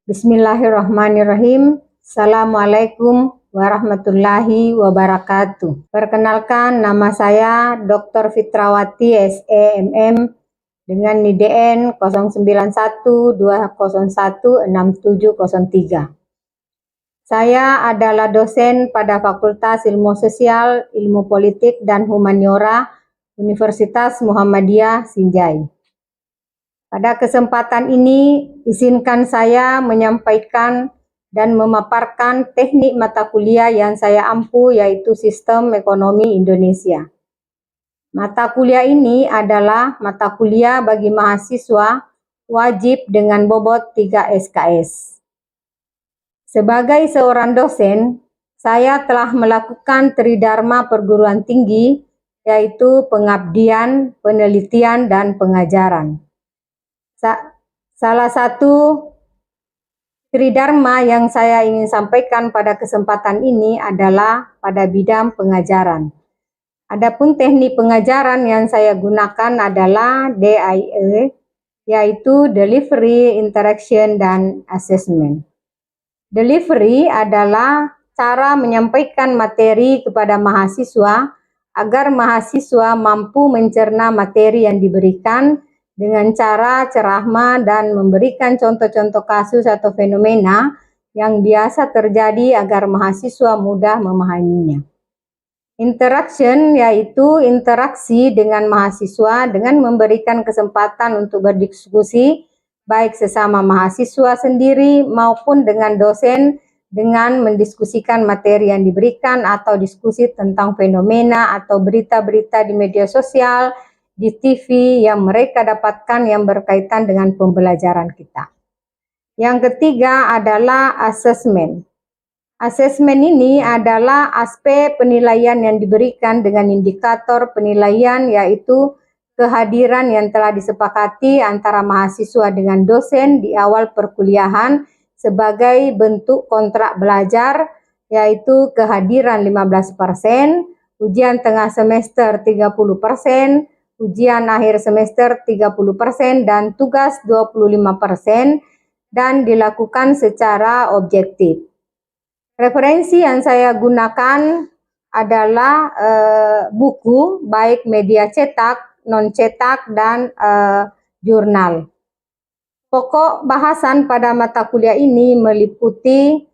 Bismillahirrahmanirrahim. Assalamualaikum warahmatullahi wabarakatuh. Perkenalkan, nama saya Dr. Fitrawati SEMM dengan NIDN 0912016703. Saya adalah dosen pada Fakultas Ilmu Sosial, Ilmu Politik, dan Humaniora Universitas Muhammadiyah Sinjai. Pada kesempatan ini, izinkan saya menyampaikan dan memaparkan teknik mata kuliah yang saya ampu, yaitu Sistem Ekonomi Indonesia. Mata kuliah ini adalah mata kuliah bagi mahasiswa wajib dengan bobot 3 SKS. Sebagai seorang dosen, saya telah melakukan tridharma perguruan tinggi, yaitu pengabdian, penelitian, dan pengajaran. Salah satu tridharma yang saya ingin sampaikan pada kesempatan ini adalah pada bidang pengajaran. Adapun teknik pengajaran yang saya gunakan adalah DIE, yaitu Delivery, Interaction, dan Assessment. Delivery adalah cara menyampaikan materi kepada mahasiswa agar mahasiswa mampu mencerna materi yang diberikan dengan cara ceramah dan memberikan contoh-contoh kasus atau fenomena yang biasa terjadi agar mahasiswa mudah memahaminya. Interaction yaitu interaksi dengan mahasiswa dengan memberikan kesempatan untuk berdiskusi baik sesama mahasiswa sendiri maupun dengan dosen dengan mendiskusikan materi yang diberikan atau diskusi tentang fenomena atau berita-berita di media sosial, di TV yang mereka dapatkan yang berkaitan dengan pembelajaran kita. Yang ketiga adalah assessment. Assessment ini adalah aspek penilaian yang diberikan dengan indikator penilaian, yaitu kehadiran yang telah disepakati antara mahasiswa dengan dosen di awal perkuliahan sebagai bentuk kontrak belajar, yaitu kehadiran 15%, ujian tengah semester 30%, ujian akhir semester 30%, dan tugas 25%, dan dilakukan secara objektif. Referensi yang saya gunakan adalah buku, baik media cetak, non-cetak, dan jurnal. Pokok bahasan pada mata kuliah ini meliputi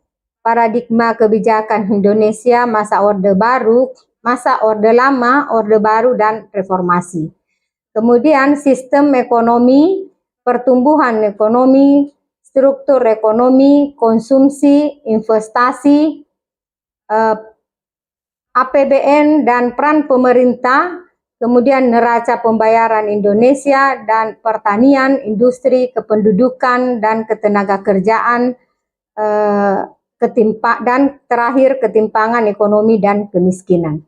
paradigma kebijakan Indonesia masa Orde Baru, masa Orde Lama, Orde Baru, dan Reformasi. Kemudian sistem ekonomi, pertumbuhan ekonomi, struktur ekonomi, konsumsi, investasi, APBN dan peran pemerintah, kemudian neraca pembayaran Indonesia, dan pertanian, industri, kependudukan, dan ketenagakerjaan, dan terakhir ketimpangan ekonomi dan kemiskinan.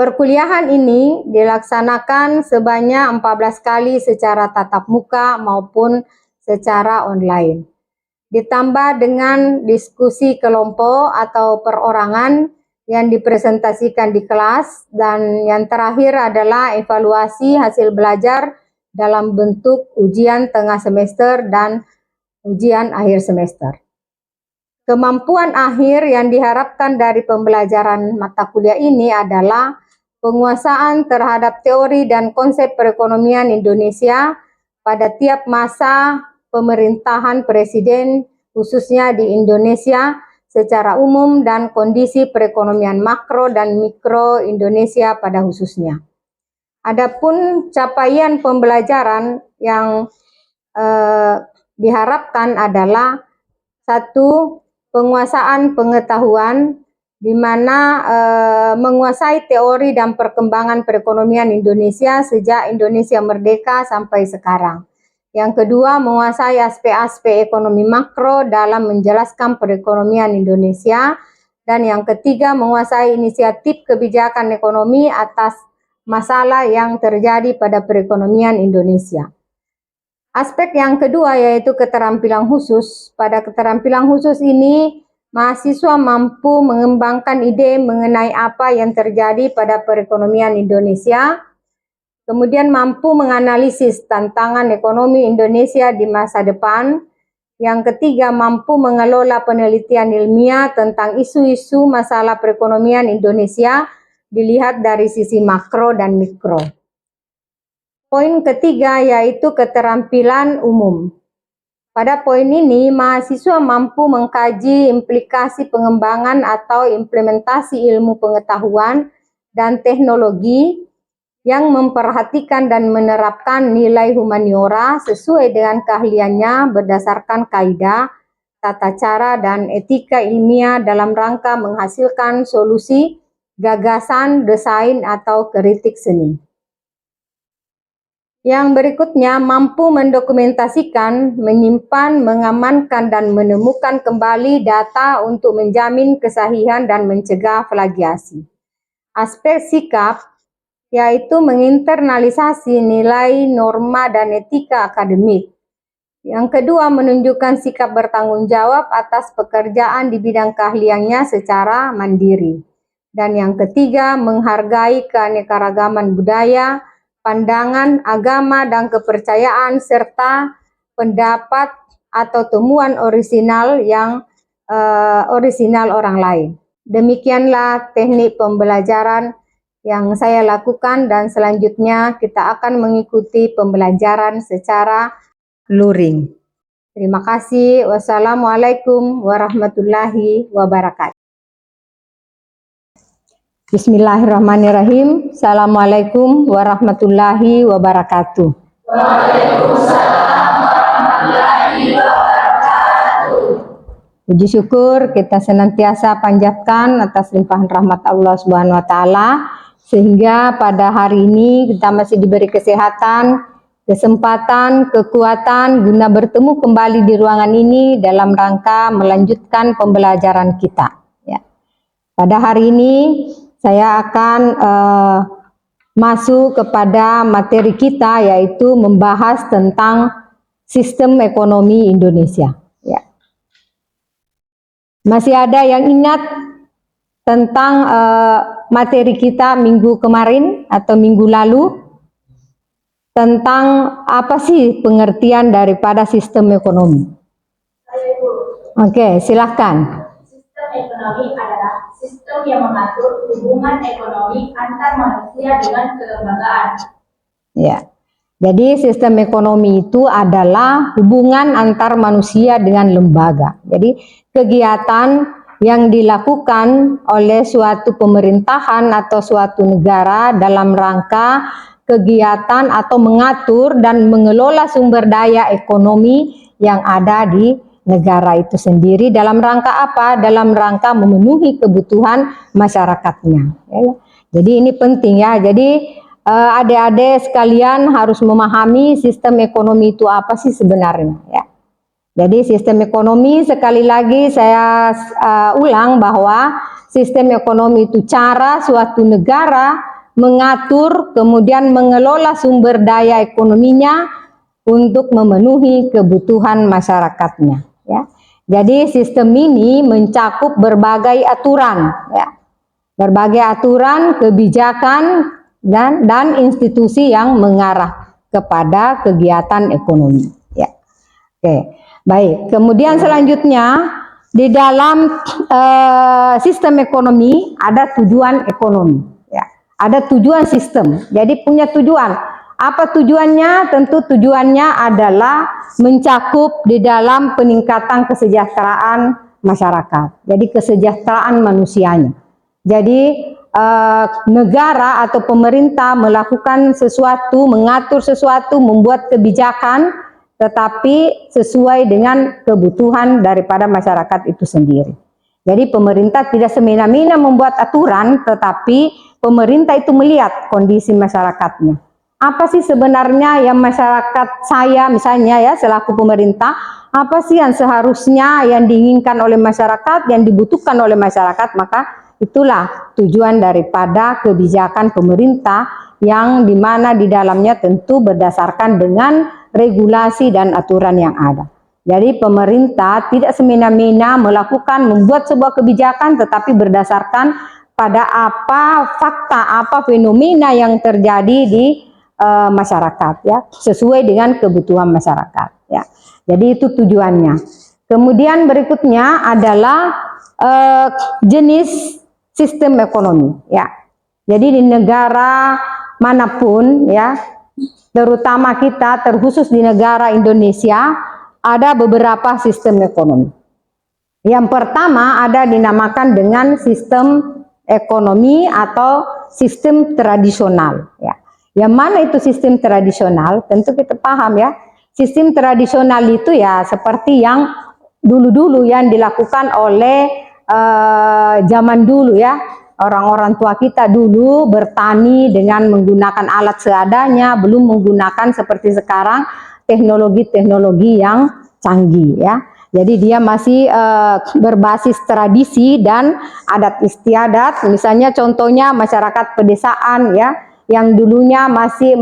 Perkuliahan ini dilaksanakan sebanyak 14 kali secara tatap muka maupun secara online. Ditambah dengan diskusi kelompok atau perorangan yang dipresentasikan di kelas, dan yang terakhir adalah evaluasi hasil belajar dalam bentuk ujian tengah semester dan ujian akhir semester. Kemampuan akhir yang diharapkan dari pembelajaran mata kuliah ini adalah penguasaan terhadap teori dan konsep perekonomian Indonesia pada tiap masa pemerintahan presiden, khususnya di Indonesia secara umum, dan kondisi perekonomian makro dan mikro Indonesia pada khususnya. Adapun capaian pembelajaran yang diharapkan adalah satu, penguasaan pengetahuan, di mana menguasai teori dan perkembangan perekonomian Indonesia sejak Indonesia merdeka sampai sekarang. Yang kedua, menguasai aspek-aspek ekonomi makro dalam menjelaskan perekonomian Indonesia. Dan yang ketiga, menguasai inisiatif kebijakan ekonomi atas masalah yang terjadi pada perekonomian Indonesia. Aspek yang kedua yaitu keterampilan khusus. Pada keterampilan khusus ini, mahasiswa mampu mengembangkan ide mengenai apa yang terjadi pada perekonomian Indonesia, kemudian mampu menganalisis tantangan ekonomi Indonesia di masa depan, Yang ketiga, mampu mengelola penelitian ilmiah tentang isu-isu masalah perekonomian Indonesia dilihat dari sisi makro dan mikro. Poin ketiga yaitu keterampilan umum. Pada poin ini, mahasiswa mampu mengkaji implikasi pengembangan atau implementasi ilmu pengetahuan dan teknologi yang memperhatikan dan menerapkan nilai humaniora sesuai dengan keahliannya berdasarkan kaidah, tata cara, dan etika ilmiah dalam rangka menghasilkan solusi, gagasan, desain, atau kritik seni. Yang berikutnya, mampu mendokumentasikan, menyimpan, mengamankan, dan menemukan kembali data untuk menjamin kesahihan dan mencegah plagiasi. Aspek sikap yaitu menginternalisasi nilai, norma, dan etika akademik. Yang kedua, menunjukkan sikap bertanggung jawab atas pekerjaan di bidang keahliannya secara mandiri. Dan yang ketiga, menghargai keanekaragaman budaya, pandangan, agama, dan kepercayaan, serta pendapat atau temuan orisinal yang orisinal orang lain. Demikianlah teknik pembelajaran yang saya lakukan, dan selanjutnya kita akan mengikuti pembelajaran secara luring. Terima kasih. Wassalamualaikum warahmatullahi wabarakatuh. Bismillahirrahmanirrahim. Assalamualaikum warahmatullahi wabarakatuh. Waalaikumsalam warahmatullahi wabarakatuh. Puji syukur kita senantiasa panjatkan atas limpahan rahmat Allah Subhanahu wa taala sehingga pada hari ini kita masih diberi kesehatan, kesempatan, kekuatan guna bertemu kembali di ruangan ini dalam rangka melanjutkan pembelajaran kita. Ya. Pada hari ini saya akan masuk kepada materi kita, yaitu membahas tentang sistem ekonomi Indonesia. Ya. Masih ada yang ingat tentang materi kita minggu kemarin atau minggu lalu? Tentang apa sih pengertian daripada sistem ekonomi? Oke, silahkan. Sistem ekonomi adalah sistem yang mengatur hubungan ekonomi antar manusia dengan kelembagaan. Ya, jadi sistem ekonomi itu adalah hubungan antar manusia dengan lembaga. Jadi kegiatan yang dilakukan oleh suatu pemerintahan atau suatu negara dalam rangka kegiatan atau mengatur dan mengelola sumber daya ekonomi yang ada di negara itu sendiri dalam rangka apa? Dalam rangka memenuhi kebutuhan masyarakatnya. Ya. Jadi ini penting ya. Jadi adik-adik sekalian harus memahami sistem ekonomi itu apa sih sebenarnya. Ya. Jadi sistem ekonomi, sekali lagi saya ulang bahwa sistem ekonomi itu cara suatu negara mengatur kemudian mengelola sumber daya ekonominya untuk memenuhi kebutuhan masyarakatnya. Ya. Jadi sistem ini mencakup berbagai aturan, ya. Berbagai aturan, kebijakan, dan institusi yang mengarah kepada kegiatan ekonomi. Ya. Oke, baik. Kemudian selanjutnya di dalam sistem ekonomi ada tujuan ekonomi. Ya. Ada tujuan sistem. Jadi punya tujuan. Apa tujuannya? Tentu tujuannya adalah mencakup di dalam peningkatan kesejahteraan masyarakat. Jadi kesejahteraan manusianya. Jadi negara atau pemerintah melakukan sesuatu, mengatur sesuatu, membuat kebijakan, tetapi sesuai dengan kebutuhan daripada masyarakat itu sendiri. Jadi pemerintah tidak semena-mena membuat aturan, tetapi pemerintah itu melihat kondisi masyarakatnya. Apa sih sebenarnya yang masyarakat saya misalnya ya selaku pemerintah, apa sih yang seharusnya yang diinginkan oleh masyarakat, yang dibutuhkan oleh masyarakat, maka itulah tujuan daripada kebijakan pemerintah yang dimana di dalamnya tentu berdasarkan dengan regulasi dan aturan yang ada. Jadi pemerintah tidak semena-mena membuat sebuah kebijakan tetapi berdasarkan pada apa fakta, apa fenomena yang terjadi di masyarakat ya, sesuai dengan kebutuhan masyarakat ya. Jadi itu tujuannya. Kemudian berikutnya adalah jenis sistem ekonomi, ya. Jadi di negara manapun, ya, terutama kita terkhusus di negara Indonesia, ada beberapa sistem ekonomi. Yang pertama ada dinamakan dengan sistem ekonomi atau sistem tradisional, ya. Yang mana itu sistem tradisional? Tentu kita paham, ya. Sistem tradisional itu ya seperti yang dulu-dulu yang dilakukan oleh zaman dulu, ya. Orang-orang tua kita dulu bertani dengan menggunakan alat seadanya, belum menggunakan seperti sekarang teknologi-teknologi yang canggih, ya. Jadi dia masih berbasis tradisi dan adat istiadat. Misalnya contohnya masyarakat pedesaan, ya, yang dulunya masih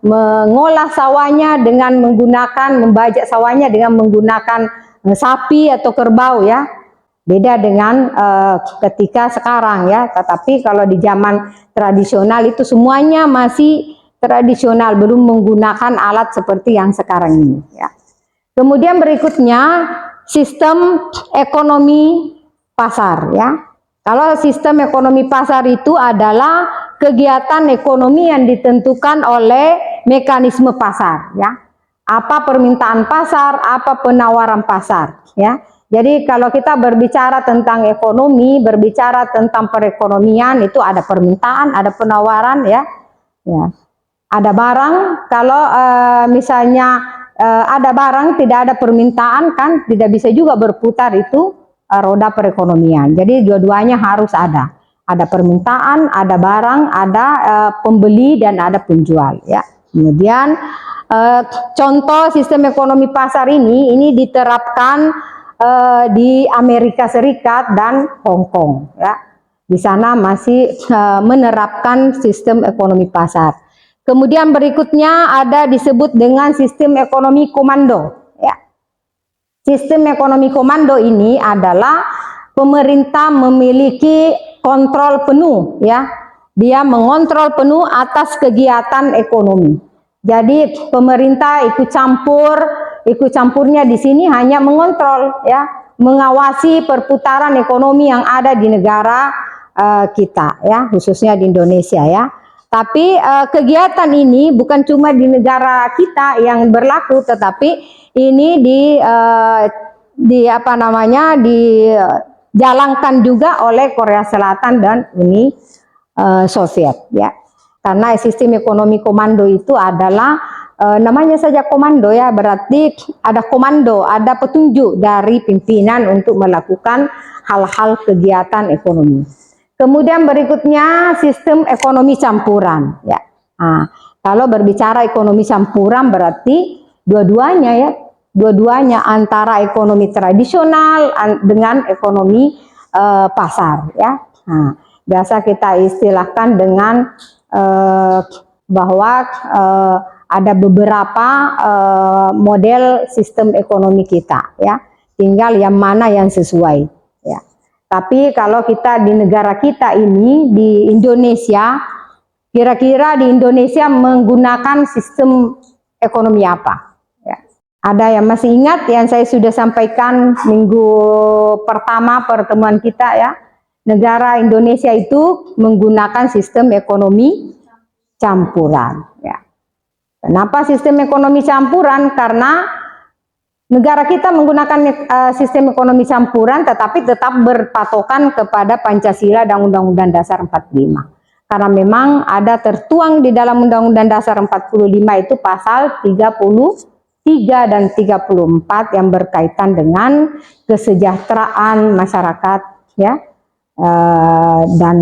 mengolah sawahnya dengan membajak sawahnya dengan menggunakan sapi atau kerbau, ya. Beda dengan ketika sekarang, ya. Tetapi kalau di zaman tradisional itu semuanya masih tradisional, belum menggunakan alat seperti yang sekarang ini, ya. Kemudian berikutnya sistem ekonomi pasar, ya. Kalau sistem ekonomi pasar itu adalah kegiatan ekonomi yang ditentukan oleh mekanisme pasar, ya. Apa permintaan pasar, apa penawaran pasar, ya. Jadi kalau kita berbicara tentang ekonomi, berbicara tentang perekonomian, itu ada permintaan, ada penawaran, ya. Ya. Ada barang, kalau misalnya ada barang tidak ada permintaan, kan tidak bisa juga berputar itu roda perekonomian. Jadi dua-duanya harus ada. Ada permintaan, ada barang, ada pembeli dan ada penjual, ya. Kemudian contoh sistem ekonomi pasar ini diterapkan di Amerika Serikat dan Hong Kong, ya. Di sana masih menerapkan sistem ekonomi pasar. Kemudian berikutnya ada disebut dengan sistem ekonomi komando, ya. Sistem ekonomi komando ini adalah pemerintah memiliki kontrol penuh, ya. Dia mengontrol penuh atas kegiatan ekonomi. Jadi pemerintah ikut campurnya di sini hanya mengontrol, ya, mengawasi perputaran ekonomi yang ada di negara kita, ya, khususnya di Indonesia, ya. Tapi kegiatan ini bukan cuma di negara kita yang berlaku, tetapi ini dijalankan juga oleh Korea Selatan dan Uni Soviet, ya. Karena sistem ekonomi komando itu adalah namanya saja komando, ya, berarti ada komando, ada petunjuk dari pimpinan untuk melakukan hal-hal kegiatan ekonomi. Kemudian berikutnya sistem ekonomi campuran, ya. Nah, kalau berbicara ekonomi campuran berarti dua-duanya, ya, dua-duanya antara ekonomi tradisional dengan ekonomi pasar, ya. Nah, biasa kita istilahkan dengan bahwa ada beberapa model sistem ekonomi kita, ya. Tinggal yang mana yang sesuai, ya. Tapi kalau kita di negara kita ini di Indonesia, kira-kira di Indonesia menggunakan sistem ekonomi apa? Ya. Ada yang masih ingat yang saya sudah sampaikan minggu pertama pertemuan kita, ya. Negara Indonesia itu menggunakan sistem ekonomi campuran, ya. Kenapa sistem ekonomi campuran? Karena negara kita menggunakan sistem ekonomi campuran tetapi tetap berpatokan kepada Pancasila dan Undang-Undang Dasar 45. Karena memang ada tertuang di dalam Undang-Undang Dasar 45 itu pasal 33 dan 34 yang berkaitan dengan kesejahteraan masyarakat, ya. Dan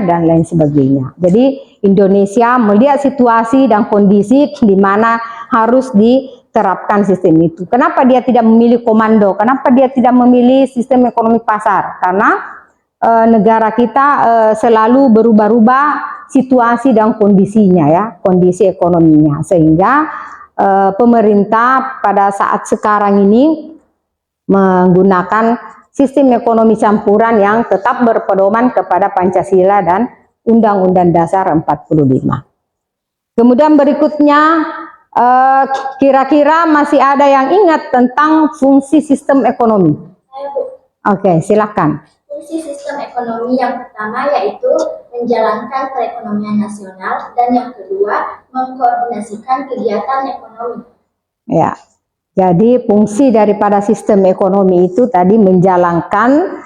dan lain sebagainya. Jadi Indonesia melihat situasi dan kondisi di mana harus diterapkan sistem itu. Kenapa dia tidak memilih komando? Kenapa dia tidak memilih sistem ekonomi pasar? Karena negara kita selalu berubah-ubah situasi dan kondisinya, ya, kondisi ekonominya, sehingga pemerintah pada saat sekarang ini menggunakan sistem ekonomi campuran yang tetap berpedoman kepada Pancasila dan Undang-Undang Dasar 45. Kemudian berikutnya Kira-kira masih ada yang ingat tentang fungsi sistem ekonomi? Oke, silakan. Fungsi sistem ekonomi yang pertama yaitu menjalankan perekonomian nasional dan yang kedua mengkoordinasikan kegiatan ekonomi. Ya, jadi fungsi daripada sistem ekonomi itu tadi menjalankan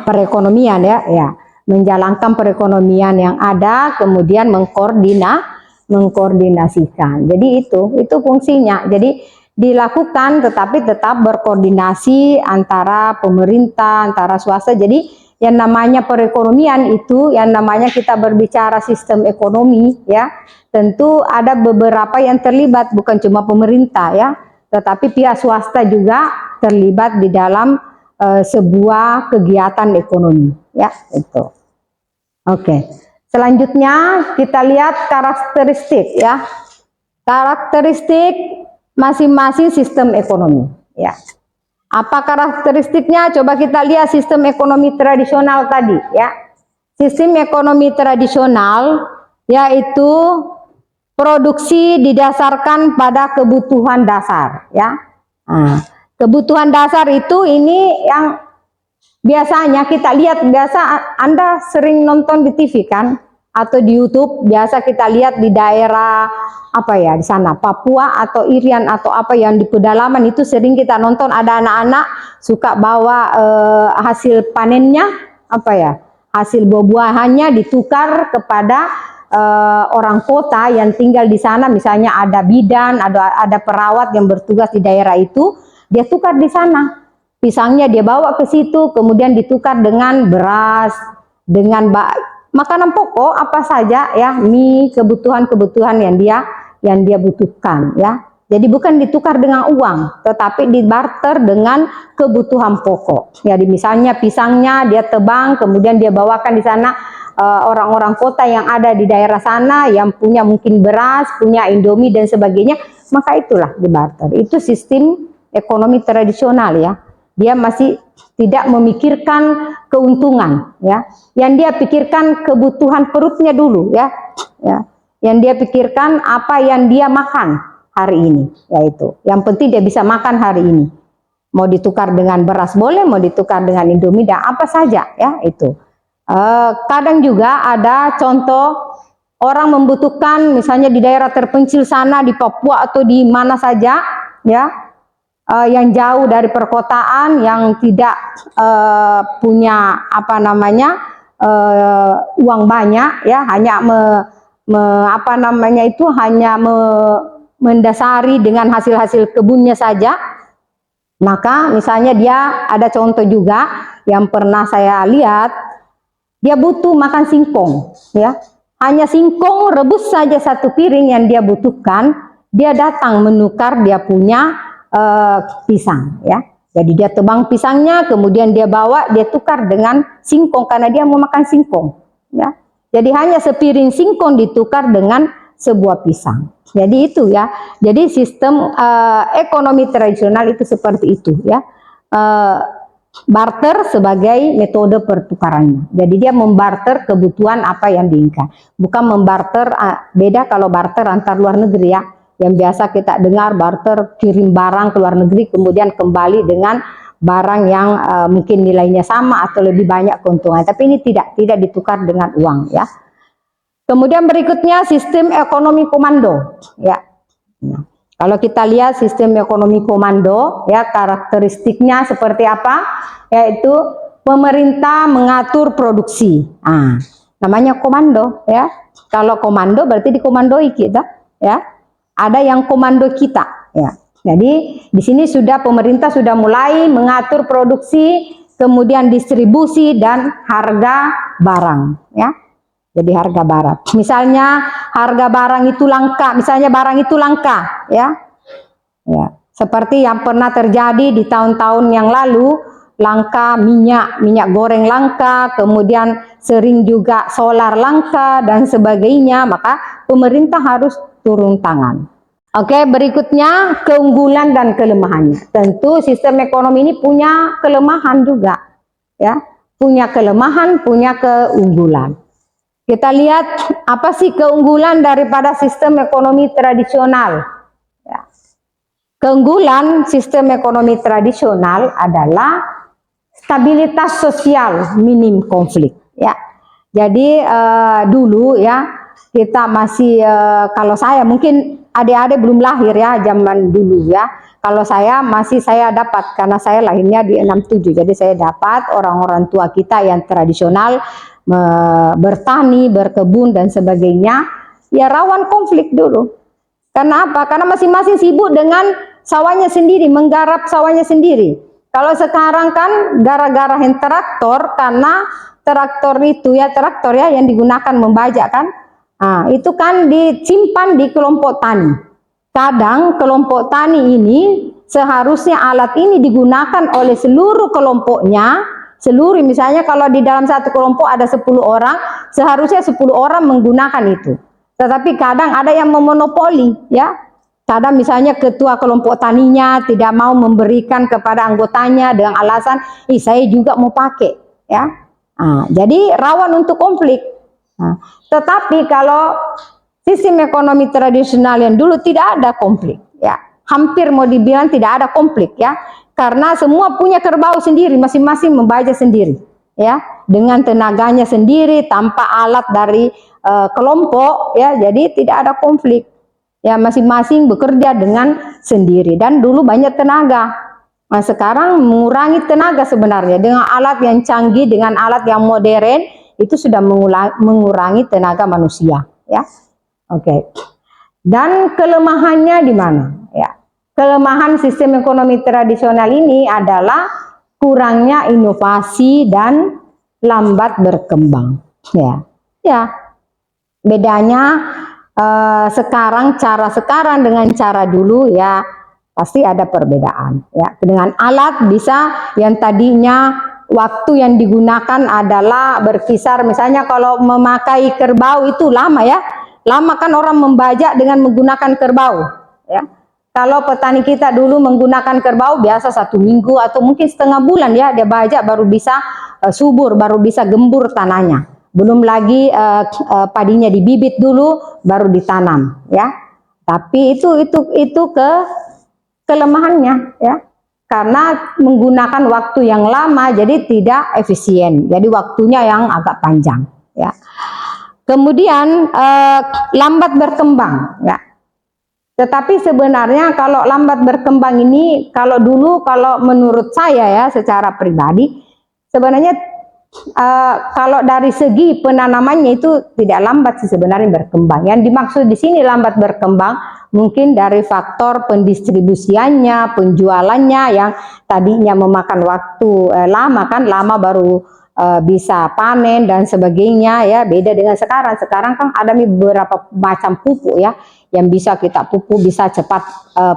perekonomian ya, menjalankan perekonomian yang ada, kemudian mengkoordinasikan. Jadi itu fungsinya. Jadi dilakukan tetapi tetap berkoordinasi antara pemerintah, antara swasta. Jadi yang namanya perekonomian itu, yang namanya kita berbicara sistem ekonomi ya, tentu ada beberapa yang terlibat, bukan cuma pemerintah ya, tetapi pihak swasta juga terlibat di dalam sebuah kegiatan ekonomi ya, itu. Oke. Selanjutnya kita lihat karakteristik ya. Karakteristik masing-masing sistem ekonomi ya. Apa karakteristiknya? Coba kita lihat sistem ekonomi tradisional tadi ya. Sistem ekonomi tradisional yaitu produksi didasarkan pada kebutuhan dasar ya. Nah, kebutuhan dasar itu ini yang biasanya kita lihat, biasa Anda sering nonton di TV kan, atau di YouTube, biasa kita lihat di daerah apa ya, di sana Papua atau Irian atau apa yang di pedalaman itu sering kita nonton ada anak-anak suka bawa hasil panennya apa ya, hasil buah-buahannya ditukar kepada orang kota yang tinggal di sana, misalnya ada bidan, ada perawat yang bertugas di daerah itu, dia tukar di sana. Pisangnya dia bawa ke situ, kemudian ditukar dengan beras, dengan makanan pokok apa saja ya, mie, kebutuhan-kebutuhan yang dia butuhkan ya. Jadi bukan ditukar dengan uang, tetapi dibarter dengan kebutuhan pokok. Jadi misalnya pisangnya dia tebang, kemudian dia bawakan di sana orang-orang kota yang ada di daerah sana yang punya mungkin beras, punya Indomie dan sebagainya, maka itulah dibarter. Itu sistem ekonomi tradisional ya. Dia masih tidak memikirkan keuntungan ya. Yang dia pikirkan kebutuhan perutnya dulu ya. Yang dia pikirkan apa yang dia makan hari ini, yaitu yang penting dia bisa makan hari ini. Mau ditukar dengan beras boleh, mau ditukar dengan Indomie dan apa saja ya itu. Kadang juga ada contoh orang membutuhkan misalnya di daerah terpencil sana di Papua atau di mana saja ya, yang jauh dari perkotaan, yang tidak punya apa namanya uang banyak ya, hanya mendasari dengan hasil-hasil kebunnya saja. Maka misalnya dia ada contoh juga yang pernah saya lihat, dia butuh makan singkong ya, hanya singkong rebus saja satu piring yang dia butuhkan, dia datang menukar dia punya pisang ya. Jadi dia tebang pisangnya, kemudian dia bawa, dia tukar dengan singkong karena dia mau makan singkong ya. Jadi hanya sepiring singkong ditukar dengan sebuah pisang. Jadi itu ya. Jadi sistem ekonomi tradisional itu seperti itu ya. Barter sebagai metode pertukarannya. Jadi dia membarter kebutuhan apa yang diinginkan. Bukan membarter, beda kalau barter antar luar negeri ya. Yang biasa kita dengar barter kirim barang ke luar negeri kemudian kembali dengan barang yang mungkin nilainya sama atau lebih banyak keuntungan. Tapi ini tidak ditukar dengan uang ya. Kemudian berikutnya sistem ekonomi komando ya. Nah, kalau kita lihat sistem ekonomi komando ya, karakteristiknya seperti apa? Yaitu pemerintah mengatur produksi. Nah, namanya komando ya. Kalau komando berarti dikomandoi kita ya. Ada yang komando kita ya. Jadi di sini pemerintah sudah mulai mengatur produksi, kemudian distribusi dan harga barang ya. Jadi harga barang. Misalnya harga barang itu langka, misalnya barang itu langka ya. Ya, seperti yang pernah terjadi di tahun-tahun yang lalu, langka minyak goreng langka, kemudian sering juga solar langka dan sebagainya, maka pemerintah harus turun tangan. Oke, berikutnya keunggulan dan kelemahannya. Tentu sistem ekonomi ini punya kelemahan juga ya. Punya kelemahan, punya keunggulan. Kita lihat apa sih keunggulan daripada sistem ekonomi tradisional. Ya. Keunggulan sistem ekonomi tradisional adalah stabilitas sosial, minim konflik. Ya. Jadi dulu ya kita masih kalau saya mungkin adik-adik belum lahir ya zaman dulu ya. Kalau saya dapat karena saya lahirnya di 67. Jadi saya dapat orang-orang tua kita yang tradisional bertani, berkebun dan sebagainya, ya rawan konflik dulu. Karena apa? Karena masing-masing sibuk dengan sawahnya sendiri, menggarap sawahnya sendiri. Kalau sekarang kan gara-gara hand traktor, karena traktor ya yang digunakan membajak kan, nah, itu kan disimpan di kelompok tani. Kadang kelompok tani ini seharusnya alat ini digunakan oleh seluruh kelompoknya. Misalnya kalau di dalam satu kelompok ada 10 orang, seharusnya 10 orang menggunakan itu. Tetapi kadang ada yang memonopoli ya. Kadang misalnya ketua kelompok taninya tidak mau memberikan kepada anggotanya dengan alasan, saya juga mau pakai ya. Nah, jadi rawan untuk konflik. Nah, tetapi kalau sistem ekonomi tradisional yang dulu tidak ada konflik ya. Hampir mau dibilang tidak ada konflik ya. Karena semua punya kerbau sendiri, masing-masing membajak sendiri, ya, dengan tenaganya sendiri, tanpa alat dari kelompok, ya, jadi tidak ada konflik, ya, masing-masing bekerja dengan sendiri. Dan dulu banyak tenaga, nah sekarang mengurangi tenaga sebenarnya dengan alat yang canggih, dengan alat yang modern, itu sudah mengurangi tenaga manusia, ya, oke. Dan kelemahannya di mana, ya? Kelemahan sistem ekonomi tradisional ini adalah kurangnya inovasi dan lambat berkembang. Ya, bedanya cara sekarang dengan cara dulu ya pasti ada perbedaan. Ya, dengan alat bisa yang tadinya waktu yang digunakan adalah berkisar, misalnya kalau memakai kerbau itu lama ya, lama kan orang membajak dengan menggunakan kerbau. Ya. Kalau petani kita dulu menggunakan kerbau biasa 1 minggu atau mungkin setengah bulan ya dia bajak baru bisa subur, baru bisa gembur tanahnya. Belum lagi padinya dibibit dulu baru ditanam ya. Tapi itu kelemahannya ya. Karena menggunakan waktu yang lama jadi tidak efisien. Jadi waktunya yang agak panjang ya. Kemudian lambat berkembang ya. Tetapi sebenarnya kalau lambat berkembang ini, kalau dulu, kalau menurut saya ya secara pribadi, sebenarnya kalau dari segi penanamannya itu tidak lambat sih sebenarnya berkembang. Yang dimaksud di sini lambat berkembang mungkin dari faktor pendistribusiannya, penjualannya yang tadinya memakan waktu lama kan, lama baru bisa panen dan sebagainya ya, beda dengan sekarang. Sekarang kan ada beberapa macam pupuk ya yang bisa kita pupuk, bisa cepat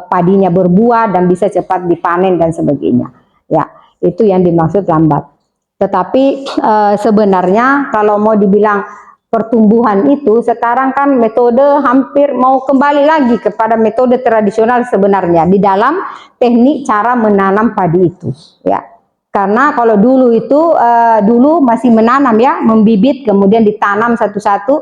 padinya berbuah dan bisa cepat dipanen dan sebagainya. Ya, itu yang dimaksud lambat. Tetapi sebenarnya kalau mau dibilang pertumbuhan itu sekarang kan metode hampir mau kembali lagi kepada metode tradisional sebenarnya di dalam teknik cara menanam padi itu ya. Karena kalau dulu itu dulu masih menanam ya, membibit kemudian ditanam satu-satu.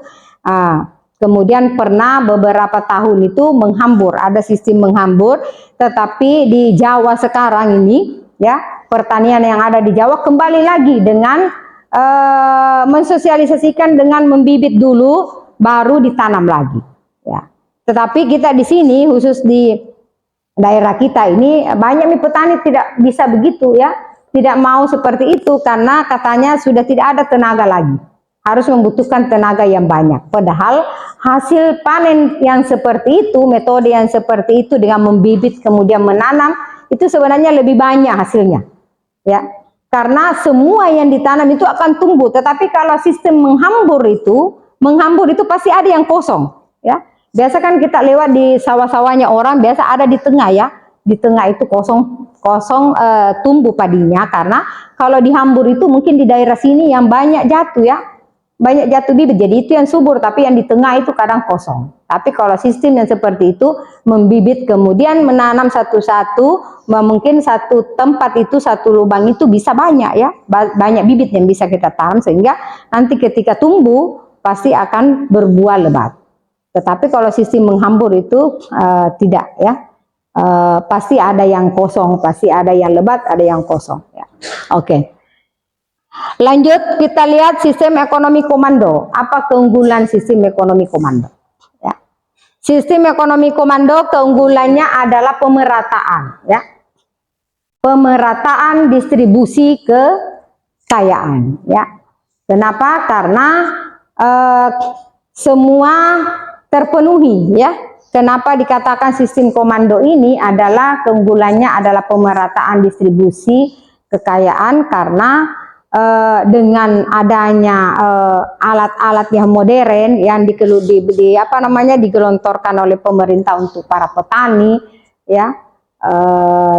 Kemudian pernah beberapa tahun itu menghambur, ada sistem menghambur. Tetapi di Jawa sekarang ini ya, pertanian yang ada di Jawa kembali lagi dengan mensosialisasikan dengan membibit dulu baru ditanam lagi ya. Tetapi kita di sini khusus di daerah kita ini banyak nih petani tidak bisa begitu ya. Tidak mau seperti itu karena katanya sudah tidak ada tenaga lagi. Harus membutuhkan tenaga yang banyak. Padahal hasil panen yang seperti itu, metode yang seperti itu dengan membibit kemudian menanam, itu sebenarnya lebih banyak hasilnya. Ya. Karena semua yang ditanam itu akan tumbuh. Tetapi kalau sistem menghambur itu pasti ada yang kosong. Ya. Biasa kan kita lewat di sawah-sawahnya orang, biasa ada di tengah ya. Di tengah itu kosong tumbuh padinya, karena kalau dihambur itu mungkin di daerah sini yang banyak jatuh ya, banyak jatuh bibit, jadi itu yang subur, tapi yang di tengah itu kadang kosong. Tapi kalau sistem yang seperti itu membibit kemudian menanam satu-satu, mungkin satu tempat itu, satu lubang itu bisa banyak ya, banyak bibit yang bisa kita tanam, sehingga nanti ketika tumbuh pasti akan berbuah lebat. Tetapi kalau sistem menghambur itu tidak ya. Pasti ada yang kosong, pasti ada yang lebat, ada yang kosong ya. Oke. Lanjut kita lihat sistem ekonomi komando. Apa keunggulan sistem ekonomi komando? Ya. Sistem ekonomi komando keunggulannya adalah pemerataan ya. Pemerataan distribusi kekayaan ya. Kenapa? Karena semua terpenuhi ya. Kenapa dikatakan sistem komando ini adalah keunggulannya adalah pemerataan distribusi kekayaan karena dengan adanya alat-alat yang modern yang digelontorkan oleh pemerintah untuk para petani ya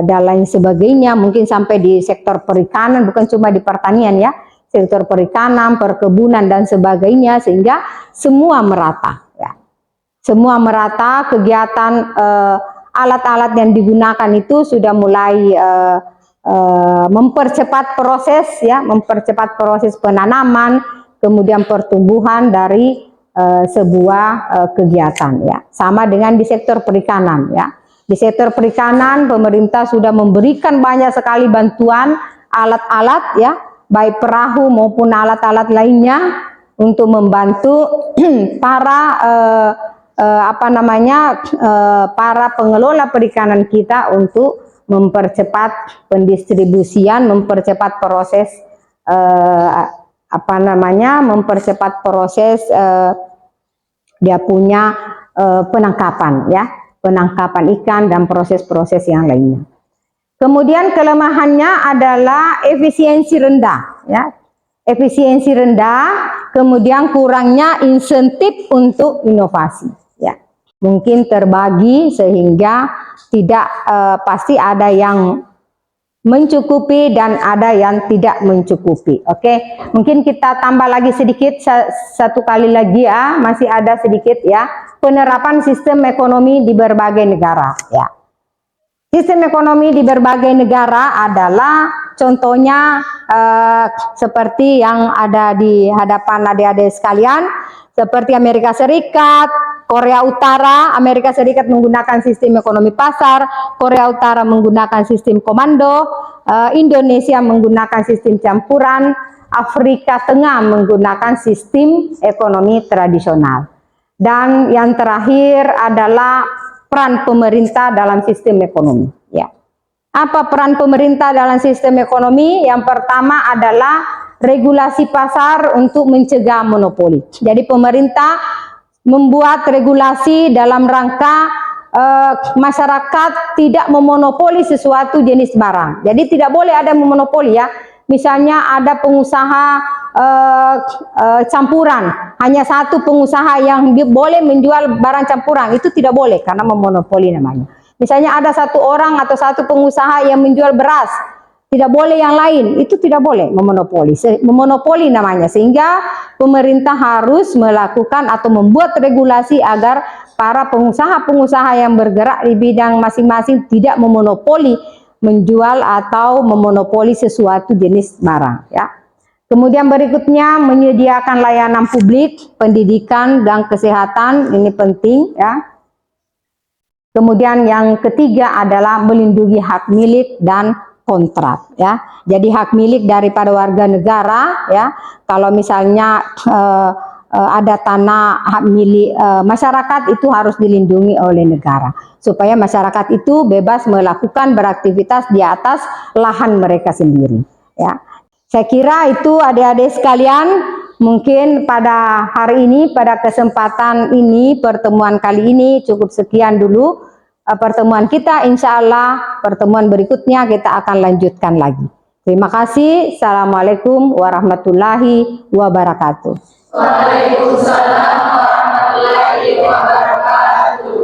dan lain sebagainya, mungkin sampai di sektor perikanan, bukan cuma di pertanian ya, sektor perikanan, perkebunan dan sebagainya, sehingga semua merata ya. Semua merata, kegiatan alat-alat yang digunakan itu sudah mulai mempercepat proses ya, mempercepat proses penanaman, kemudian pertumbuhan dari sebuah kegiatan ya. Sama dengan di sektor perikanan ya. Di sektor perikanan pemerintah sudah memberikan banyak sekali bantuan alat-alat ya, baik perahu maupun alat-alat lainnya untuk membantu para para pengelola perikanan kita untuk mempercepat pendistribusian, mempercepat proses mempercepat proses dia punya penangkapan ya, penangkapan ikan dan proses-proses yang lainnya. Kemudian kelemahannya adalah efisiensi rendah ya. Efisiensi rendah, kemudian kurangnya insentif untuk inovasi ya. Mungkin terbagi sehingga tidak pasti ada yang mencukupi dan ada yang tidak mencukupi. Oke, mungkin kita tambah lagi sedikit, satu kali lagi ya, masih ada sedikit ya, penerapan sistem ekonomi di berbagai negara ya. Sistem ekonomi di berbagai negara adalah contohnya seperti yang ada di hadapan adik-adik sekalian, seperti Amerika Serikat, Korea Utara. Amerika Serikat menggunakan sistem ekonomi pasar, Korea Utara menggunakan sistem komando, Indonesia menggunakan sistem campuran, Afrika Tengah menggunakan sistem ekonomi tradisional. Dan yang terakhir adalah peran pemerintah dalam sistem ekonomi ya. Apa peran pemerintah dalam sistem ekonomi? Yang pertama adalah regulasi pasar untuk mencegah monopoli. Jadi pemerintah membuat regulasi dalam rangka masyarakat tidak memonopoli sesuatu jenis barang. Jadi tidak boleh ada memonopoli ya. Misalnya ada pengusaha campuran, hanya satu pengusaha yang boleh menjual barang campuran, itu tidak boleh karena memonopoli namanya. Misalnya ada satu orang atau satu pengusaha yang menjual beras, tidak boleh yang lain, itu tidak boleh memonopoli namanya. Sehingga pemerintah harus melakukan atau membuat regulasi agar para pengusaha-pengusaha yang bergerak di bidang masing-masing tidak memonopoli menjual atau memonopoli sesuatu jenis barang ya. Kemudian berikutnya menyediakan layanan publik, pendidikan dan kesehatan, ini penting ya. Kemudian yang ketiga adalah melindungi hak milik dan kontrak ya. Jadi hak milik daripada warga negara ya. Kalau misalnya ada tanah hak milik masyarakat, itu harus dilindungi oleh negara supaya masyarakat itu bebas melakukan beraktivitas di atas lahan mereka sendiri ya. Saya kira itu adik-adik sekalian, mungkin pada hari ini, pada kesempatan ini, pertemuan kali ini cukup sekian dulu pertemuan kita. Insya Allah pertemuan berikutnya kita akan lanjutkan lagi. Terima kasih. Assalamualaikum warahmatullahi wabarakatuh. Waalaikumsalam warahmatullahi wabarakatuh.